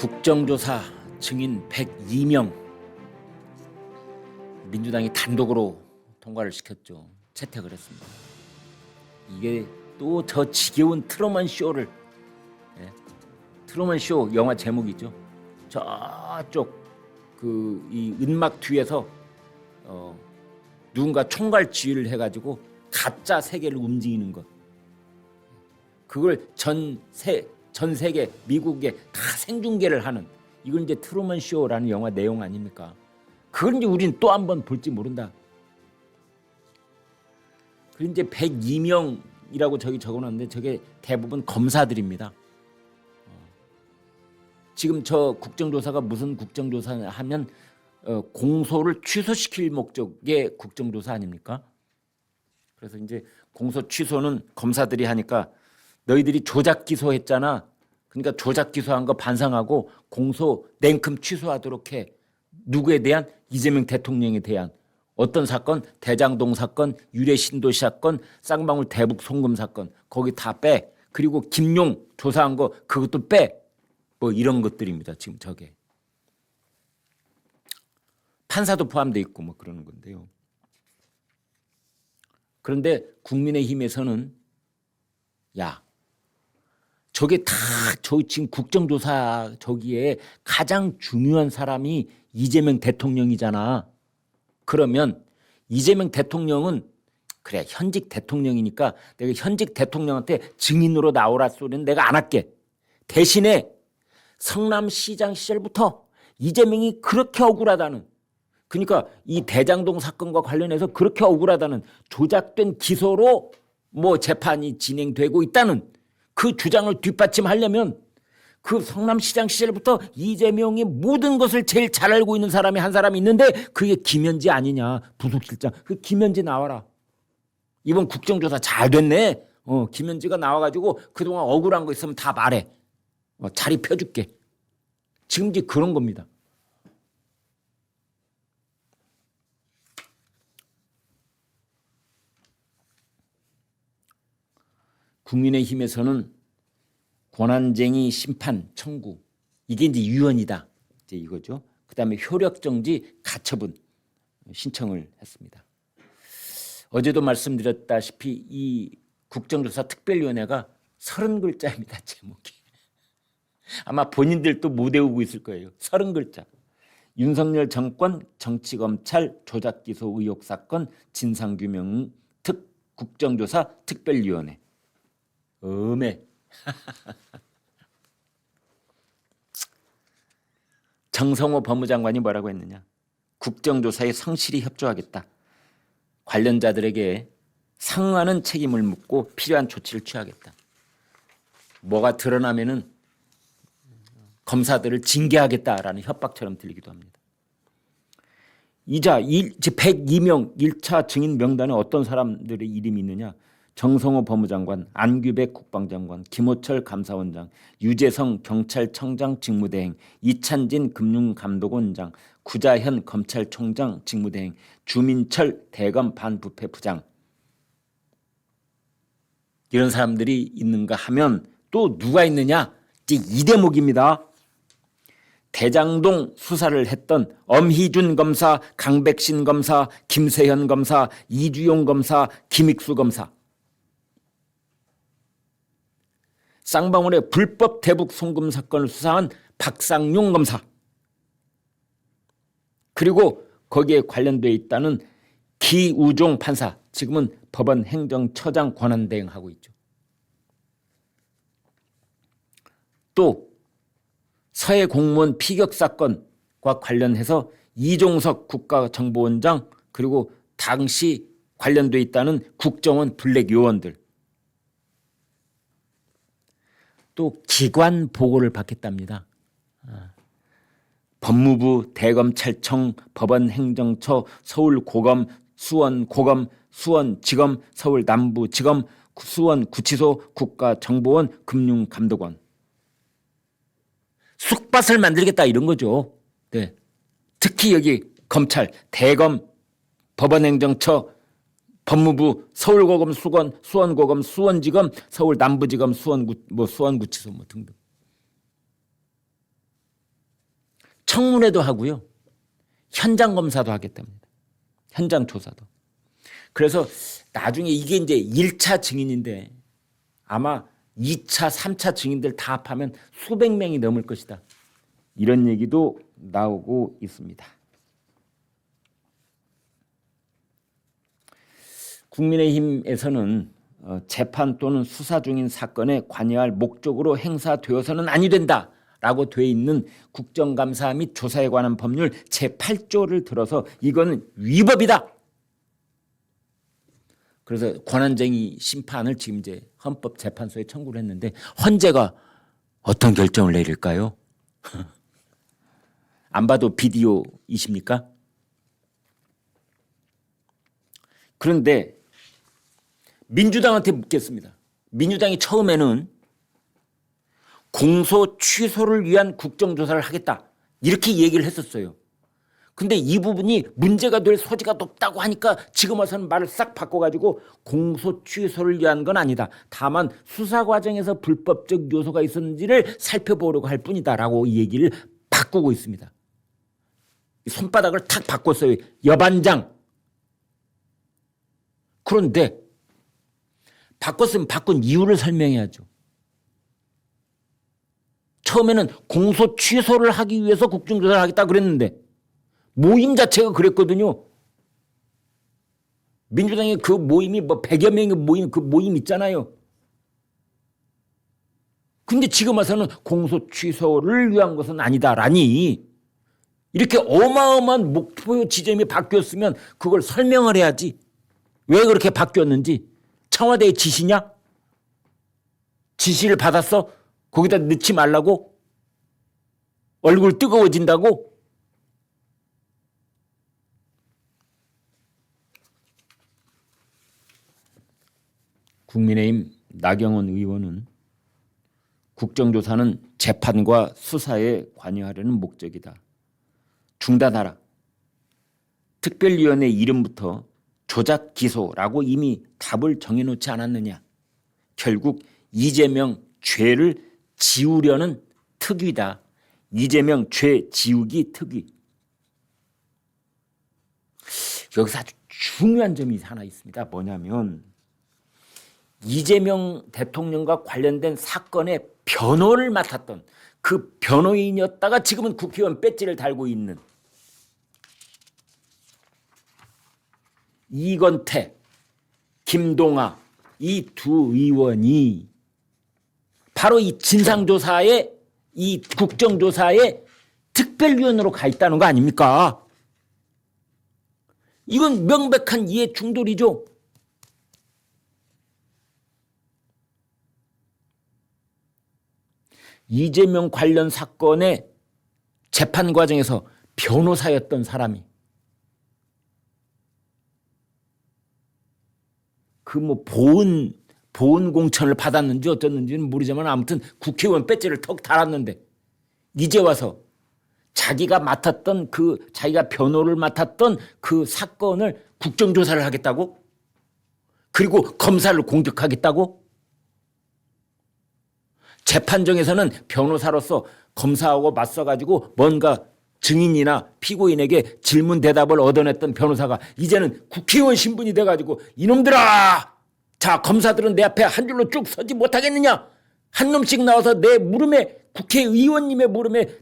국정조사 증인 102명 민주당이 단독으로 통과를 시켰죠. 채택을 했습니다. 이게 또 저 지겨운 트루먼 쇼를 트루먼 쇼 영화 제목이죠. 저쪽 이 은막 뒤에서 누군가 총괄 지휘를 해가지고 가짜 세계를 움직이는 것. 그걸 전 세계 미국에 다 생중계를 하는 이건 이제 트루먼 쇼라는 영화 내용 아닙니까? 그걸 이제 우리는 또 한 번 볼지 모른다. 그리고 이제 102명이라고 저기 적어놨는데 저게 대부분 검사들입니다. 지금 저 국정조사가 무슨 국정조사 하면 공소를 취소시킬 목적의 국정조사 아닙니까? 그래서 이제 공소 취소는 검사들이 하니까 너희들이 조작 기소했잖아. 그러니까 조작 기소한 거 반성하고 공소 냉큼 취소하도록 해. 누구에 대한? 이재명 대통령에 대한. 어떤 사건? 대장동 사건, 유래 신도시 사건, 쌍방울 대북 송금 사건. 거기 다 빼. 그리고 김용 조사한 거 그것도 빼. 뭐 이런 것들입니다. 지금 저게. 판사도 포함되어 있고 뭐 그러는 건데요. 그런데 국민의힘에서는 야, 저게 다 저 지금 국정조사 저기에 가장 중요한 사람이 이재명 대통령이잖아. 그러면 이재명 대통령은 그래 현직 대통령이니까 내가 현직 대통령한테 증인으로 나오라 소리는 내가 안 할게. 대신에 성남시장 시절부터 이재명이 그렇게 억울하다는 그러니까 이 대장동 사건과 관련해서 그렇게 억울하다는 조작된 기소로 뭐 재판이 진행되고 있다는 그 주장을 뒷받침하려면 그 성남시장 시절부터 이재명이 모든 것을 제일 잘 알고 있는 사람이 한 사람이 있는데 그게 김현지 아니냐. 부속실장. 그 김현지 나와라. 이번 국정조사 잘 됐네. 김현지가 나와가지고 그동안 억울한 거 있으면 다 말해. 자리 펴줄게. 지금 이제 그런 겁니다. 국민의힘에서는 권한쟁의 심판 청구 이게 이제 유언이다 이제 이거죠. 그다음에 효력정지 가처분 신청을 했습니다. 어제도 말씀드렸다시피 이 국정조사 특별위원회가 30글자입니다. 제목이. 아마 본인들도 못 외우고 있을 거예요. 30글자. 윤석열 정권 정치검찰 조작기소 의혹 사건 진상규명 국정조사 특별위원회. 음에 정성호 법무장관이 뭐라고 했느냐. 국정조사에 성실히 협조하겠다. 관련자들에게 상응하는 책임을 묻고 필요한 조치를 취하겠다. 뭐가 드러나면은 검사들을 징계하겠다라는 협박처럼 들리기도 합니다. 이제 102명 1차 증인 명단에 어떤 사람들의 이름이 있느냐. 정성호 법무장관, 안규백 국방장관, 김호철 감사원장, 유재성 경찰청장 직무대행, 이찬진 금융감독원장, 구자현 검찰총장 직무대행, 주민철 대검 반부패부장. 이런 사람들이 있는가 하면 또 누가 있느냐? 이제 이 대목입니다. 대장동 수사를 했던 엄희준 검사, 강백신 검사, 김세현 검사, 이주용 검사, 김익수 검사. 쌍방울의 불법 대북 송금 사건을 수사한 박상용 검사. 그리고 거기에 관련되어 있다는 기우종 판사. 지금은 법원 행정처장 권한대행하고 있죠. 또 서해 공무원 피격 사건과 관련해서 이종석 국가정보원장 그리고 당시 관련되어 있다는 국정원 블랙 요원들. 또 기관 보고를 받겠답니다. 법무부, 대검찰청, 법원행정처, 서울고검, 수원고검, 수원지검, 서울남부지검, 수원구치소, 국가정보원, 금융감독원. 쑥밭을 만들겠다 이런 거죠. 네. 특히 여기 검찰, 대검, 법원행정처, 법무부, 서울고검, 수원고검, 수원지검, 서울남부지검, 수원구치소 뭐 등등. 청문회도 하고요. 현장 검사도 하겠답니다. 현장 조사도. 그래서 나중에 이게 이제 1차 증인인데 아마 2차, 3차 증인들 다 합하면 수백 명이 넘을 것이다. 이런 얘기도 나오고 있습니다. 국민의힘에서는 재판 또는 수사 중인 사건에 관여할 목적으로 행사되어서는 아니 된다라고 돼 있는 국정감사 및 조사에 관한 법률 제8조를 들어서 이거는 위법이다. 그래서 권한쟁의 심판을 지금 이제 헌법재판소에 청구를 했는데 헌재가 어떤 결정을 내릴까요? 안 봐도 비디오이십니까? 그런데 민주당한테 묻겠습니다. 민주당이 처음에는 공소 취소를 위한 국정조사를 하겠다 이렇게 얘기를 했었어요. 근데 이 부분이 문제가 될 소지가 높다고 하니까 지금 와서는 말을 싹 바꿔가지고 공소 취소를 위한 건 아니다. 다만 수사 과정에서 불법적 요소가 있었는지를 살펴보려고 할 뿐이다라고 이 얘기를 바꾸고 있습니다. 손바닥을 탁 바꿨어요. 여반장. 그런데 바꿨으면 바꾼 이유를 설명해야죠. 처음에는 공소 취소를 하기 위해서 국정조사를 하겠다 그랬는데 모임 자체가 그랬거든요. 민주당의 그 모임이 뭐 100여 명의 모임, 그 모임 있잖아요. 근데 지금 와서는 공소 취소를 위한 것은 아니다라니 이렇게 어마어마한 목표 지점이 바뀌었으면 그걸 설명을 해야지. 왜 그렇게 바뀌었는지. 청와대의 지시냐? 지시를 받았어? 거기다 넣지 말라고? 얼굴 뜨거워진다고? 국민의힘 나경원 의원은 국정조사는 재판과 수사에 관여하려는 목적이다. 중단하라. 특별위원회 이름부터 조작 기소라고 이미 답을 정해놓지 않았느냐. 결국 이재명 죄를 지우려는 특위다. 이재명 죄 지우기 특위. 여기서 아주 중요한 점이 하나 있습니다. 뭐냐면 이재명 대통령과 관련된 사건의 변호를 맡았던 그 변호인이었다가 지금은 국회의원 배지를 달고 있는 이건태, 김동아 이 두 의원이 바로 이 진상조사에 이 국정조사에 특별위원으로 가 있다는 거 아닙니까? 이건 명백한 이해 충돌이죠. 이재명 관련 사건의 재판 과정에서 변호사였던 사람이 그 뭐 보훈 공천을 받았는지 어쩌는지는 모르지만 아무튼 국회의원 배지를 턱 달았는데 이제 와서 자기가 맡았던 자기가 변호를 맡았던 그 사건을 국정조사를 하겠다고? 그리고 검사를 공격하겠다고? 재판정에서는 변호사로서 검사하고 맞서가지고 뭔가 증인이나 피고인에게 질문 대답을 얻어냈던 변호사가 이제는 국회의원 신분이 돼가지고 이놈들아! 자, 검사들은 내 앞에 한 줄로 쭉 서지 못하겠느냐? 한 놈씩 나와서 내 물음에 국회의원님의 물음에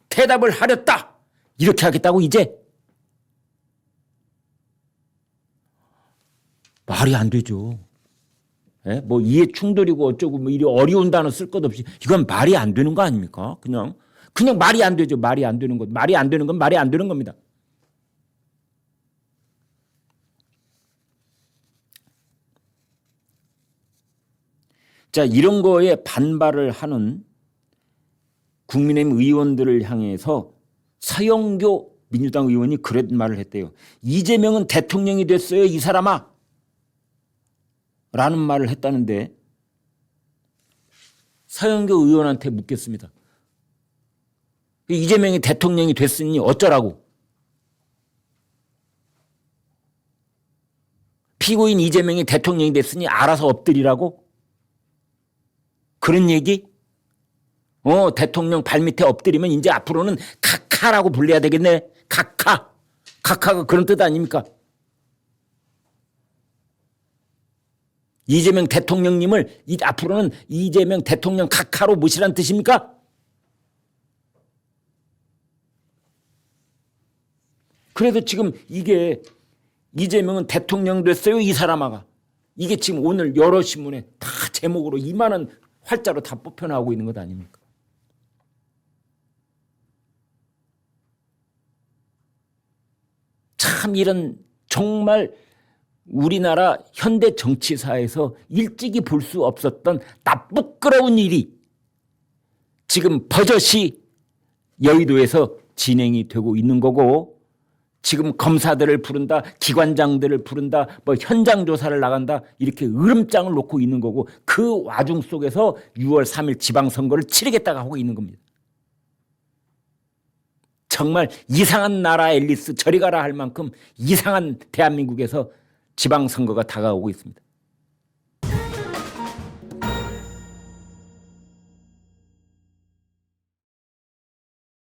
대답을 하렸다. 이렇게 하겠다고 이제? 말이 안 되죠. 예? 뭐 이해 충돌이고 어쩌고 뭐 이리 어려운 단어 쓸 것 없이 이건 말이 안 되는 거 아닙니까? 그냥 말이 안 되죠. 말이 안 되는 것. 말이 안 되는 건 말이 안 되는 겁니다. 자, 이런 거에 반발을 하는 국민의힘 의원들을 향해서 서영교 민주당 의원이 그런 말을 했대요. 이재명은 대통령이 됐어요, 이 사람아. 라는 말을 했다는데 서영교 의원한테 묻겠습니다. 이재명이 대통령이 됐으니 어쩌라고? 피고인 이재명이 대통령이 됐으니 알아서 엎드리라고? 그런 얘기? 대통령 발밑에 엎드리면 이제 앞으로는 각하라고 불러야 되겠네. 각하. 각하가 그런 뜻 아닙니까? 이재명 대통령님을 앞으로는 이재명 대통령 각하로 모시란 뜻입니까? 그래서 지금 이게 이재명은 대통령 됐어요, 이 사람아가. 이게 지금 오늘 여러 신문에 다 제목으로 이만한 활자로 다 뽑혀 나오고 있는 것 아닙니까? 참 이런 정말 우리나라 현대 정치사에서 일찍이 볼 수 없었던 나쁘끄러운 일이 지금 버젓이 여의도에서 진행이 되고 있는 거고, 지금 검사들을 부른다, 기관장들을 부른다, 뭐 현장 조사를 나간다, 이렇게 으름장을 놓고 있는 거고, 그 와중 속에서 6월 3일 지방선거를 치르겠다고 하고 있는 겁니다. 정말 이상한 나라 앨리스 저리 가라 할 만큼 이상한 대한민국에서 지방선거가 다가오고 있습니다.